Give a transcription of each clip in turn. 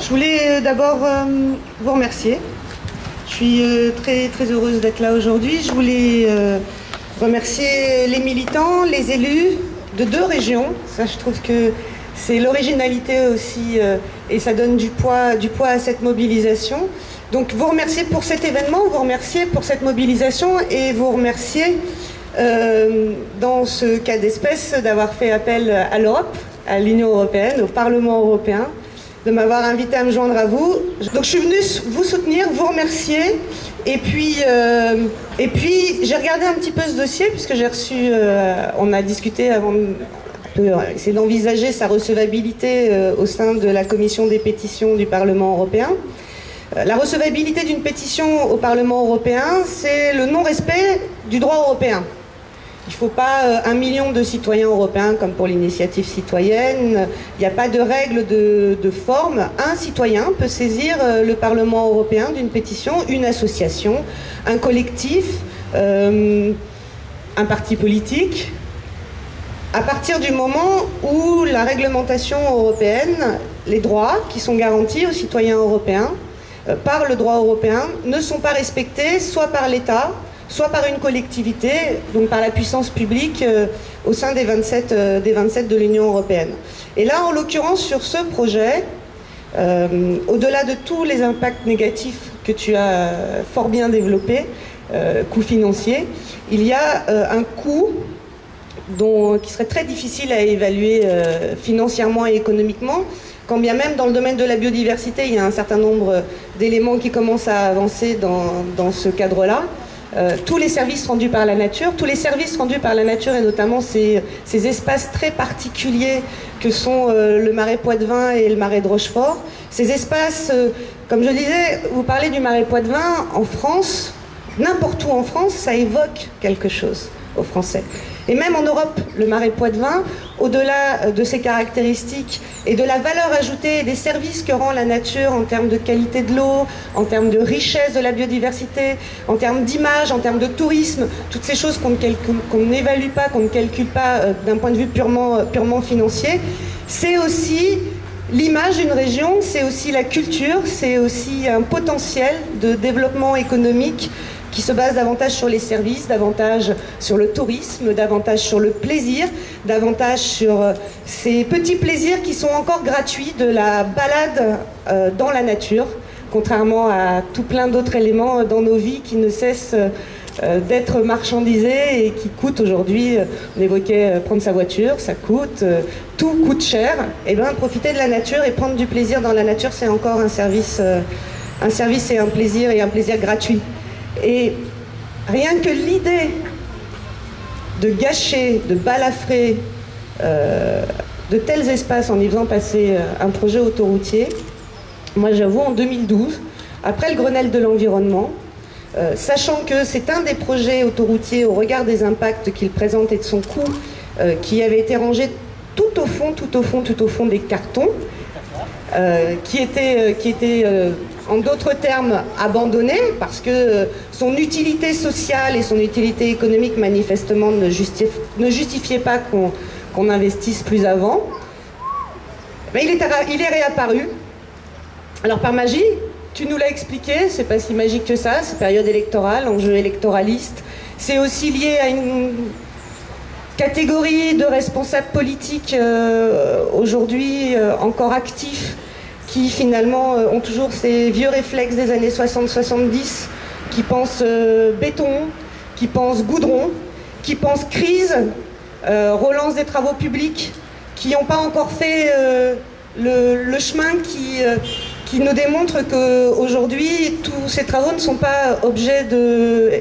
Je voulais d'abord vous remercier. Je suis très heureuse d'être là aujourd'hui. Je voulais remercier les militants, les élus de 2 régions. Ça, je trouve que c'est l'originalité aussi et ça donne du poids à cette mobilisation. Donc vous remercier pour cet événement, vous remercier pour cette mobilisation et vous remercier dans ce cas d'espèce d'avoir fait appel à l'Europe, à l'Union européenne, au Parlement européen, de m'avoir invité à me joindre à vous. Donc je suis venue vous soutenir, vous remercier. Et puis j'ai regardé un petit peu ce dossier, puisque j'ai reçu, on a discuté avant essayer d'envisager sa recevabilité au sein de la commission des pétitions du Parlement européen. La recevabilité d'une pétition au Parlement européen, c'est le non-respect du droit européen. Il ne faut pas 1 million de citoyens européens comme pour l'initiative citoyenne. Il n'y a pas de règle de forme. Un citoyen peut saisir le Parlement européen d'une pétition, une association, un collectif, un parti politique, à partir du moment où la réglementation européenne, les droits qui sont garantis aux citoyens européens par le droit européen ne sont pas respectés, soit par l'État, soit par une collectivité, donc par la puissance publique au sein des 27 de l'Union européenne. Et là, en l'occurrence, sur ce projet, au-delà de tous les impacts négatifs que tu as fort bien développés, coûts financiers, il y a un coût qui serait très difficile à évaluer financièrement et économiquement, quand bien même dans le domaine de la biodiversité, il y a un certain nombre d'éléments qui commencent à avancer dans ce cadre-là. Tous les services rendus par la nature, et notamment ces espaces très particuliers que sont le marais Poitevin et le marais de Rochefort. Ces espaces, comme je disais, vous parlez du marais Poitevin, en France, n'importe où en France, ça évoque quelque chose aux Français. Et même en Europe, le marais Poitevin, au-delà de ses caractéristiques et de la valeur ajoutée et des services que rend la nature en termes de qualité de l'eau, en termes de richesse de la biodiversité, en termes d'image, en termes de tourisme, toutes ces choses qu'on n'évalue pas, qu'on ne calcule pas d'un point de vue purement financier, c'est aussi l'image d'une région, c'est aussi la culture, c'est aussi un potentiel de développement économique qui se base davantage sur les services, davantage sur le tourisme, davantage sur le plaisir, davantage sur ces petits plaisirs qui sont encore gratuits de la balade dans la nature, contrairement à tout plein d'autres éléments dans nos vies qui ne cessent d'être marchandisés et qui coûtent aujourd'hui. On évoquait prendre sa voiture, ça coûte, tout coûte cher. Et bien profiter de la nature et prendre du plaisir dans la nature, c'est encore un service et un plaisir gratuit. Et rien que l'idée de gâcher, de balafrer de tels espaces en y faisant passer un projet autoroutier, moi j'avoue en 2012, après le Grenelle de l'environnement, sachant que c'est un des projets autoroutiers au regard des impacts qu'il présente et de son coût qui avait été rangé tout au fond des cartons, qui était en d'autres termes abandonné parce que son utilité sociale et son utilité économique manifestement ne justifiaient pas qu'on investisse plus avant. Mais il est réapparu. Alors par magie, tu nous l'as expliqué, c'est pas si magique que ça, c'est période électorale, enjeu électoraliste. C'est aussi lié à une catégorie de responsables politiques aujourd'hui encore actifs, qui finalement ont toujours ces vieux réflexes des années 60-70, qui pensent béton, qui pensent goudron, qui pensent crise, relance des travaux publics, qui n'ont pas encore fait le chemin qui nous démontre qu'aujourd'hui, tous ces travaux ne sont pas objets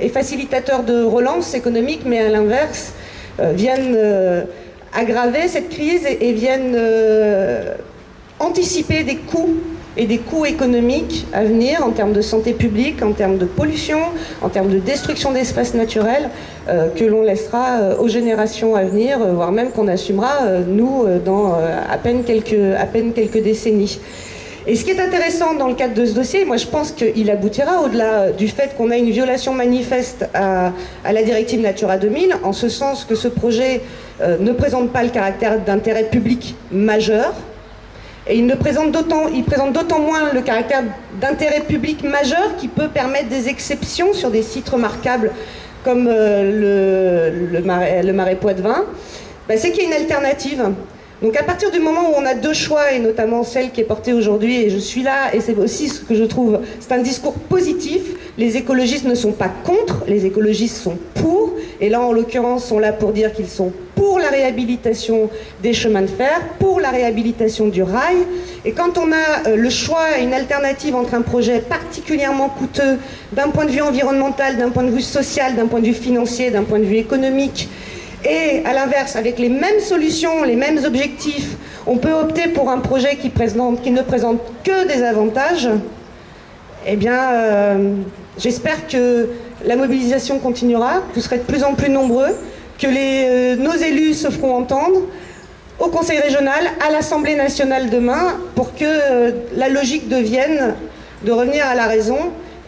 et facilitateurs de relance économique, mais à l'inverse, viennent aggraver cette crise et viennent anticiper des coûts économiques à venir en termes de santé publique, en termes de pollution, en termes de destruction d'espaces naturels que l'on laissera aux générations à venir, voire même qu'on assumera, nous, dans à peine quelques décennies. Et ce qui est intéressant dans le cadre de ce dossier, moi je pense qu'il aboutira au-delà du fait qu'on a une violation manifeste à la directive Natura 2000, en ce sens que ce projet ne présente pas le caractère d'intérêt public majeur, Et il présente d'autant moins le caractère d'intérêt public majeur qui peut permettre des exceptions sur des sites remarquables comme le Marais Poitevin, c'est qu'il y a une alternative. Donc à partir du moment où on a deux choix, et notamment celle qui est portée aujourd'hui, et je suis là, et c'est aussi ce que je trouve, c'est un discours positif, les écologistes ne sont pas contre, les écologistes sont pour, et là en l'occurrence sont là pour dire qu'ils sont pour la réhabilitation des chemins de fer, pour la réhabilitation du rail, et quand on a le choix et une alternative entre un projet particulièrement coûteux d'un point de vue environnemental, d'un point de vue social, d'un point de vue financier, d'un point de vue économique, et à l'inverse, avec les mêmes solutions, les mêmes objectifs, on peut opter pour un projet qui ne présente que des avantages, eh bien, j'espère que la mobilisation continuera, vous serez de plus en plus nombreux, que nos élus se feront entendre au Conseil régional, à l'Assemblée nationale demain, pour que la logique devienne de revenir à la raison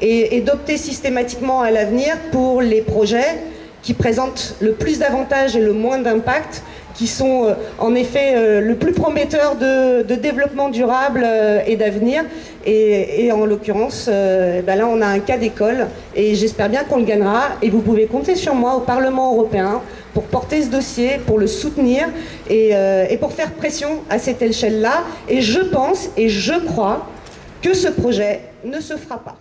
et d'opter systématiquement à l'avenir pour les projets qui présentent le plus d'avantages et le moins d'impact, qui sont en effet le plus prometteur de développement durable et d'avenir. Et en l'occurrence, là on a un cas d'école et j'espère bien qu'on le gagnera. Et vous pouvez compter sur moi au Parlement européen pour porter ce dossier, pour le soutenir et pour faire pression à cette échelle-là. Et je pense et je crois que ce projet ne se fera pas.